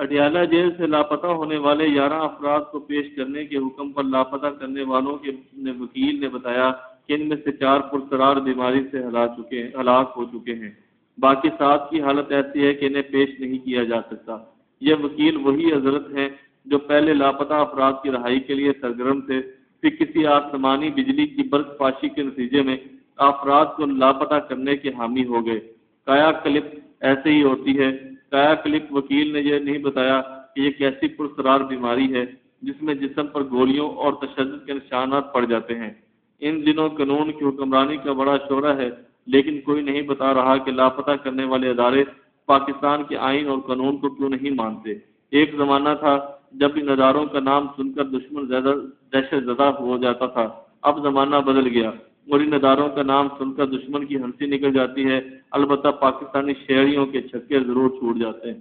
Adiala jail سے لاپتہ ہونے والے 11 افراد کو پیش کرنے کے حکم پر لاپتہ کرنے والوں کے وکیل نے بتایا کہ ان میں سے 4 پرقرار بیماری سے ہلاک ہو چکے ہیں، باقی 7 کی حالت ایسی ہے کہ انہیں پیش نہیں کیا جا سکتا۔ یہ وکیل وہی حضرت ہیں جو پہلے لاپتہ افراد کی رہائی کے لیے سرگرم تھے، پھر کسی آسمانی بجلی کی برق پاشی کے نتیجے میں افراد کو لاپتہ کرنے کے حامی ہو گئے۔ کایا کلپ ایسے ہی ہوتی ہے۔ کایا کلپ وکیل نے یہ نہیں بتایا کہ یہ کیسی پرقرار بیماری ہے جس میں جسم پر گولیوں اور تشدد کے نشانات پڑ جاتے ہیں۔ ان دنوں قانون کی حکمرانی کا بڑا شورا ہے، لیکن کوئی نہیں بتا رہا کہ لاپتہ کرنے والے ادارے پاکستان کے آئین اور قانون کو کیوں نہیں مانتے۔ ایک زمانہ تھا جب ان اداروں کا نام سن کر دشمن دہشت زدہ ہو جاتا تھا، اب زمانہ بدل گیا اور ان اداروں کا نام سن کر دشمن کی ہنسی نکل جاتی ہے، البتہ پاکستانی شہریوں کے چھکے ضرور چھوٹ جاتے ہیں۔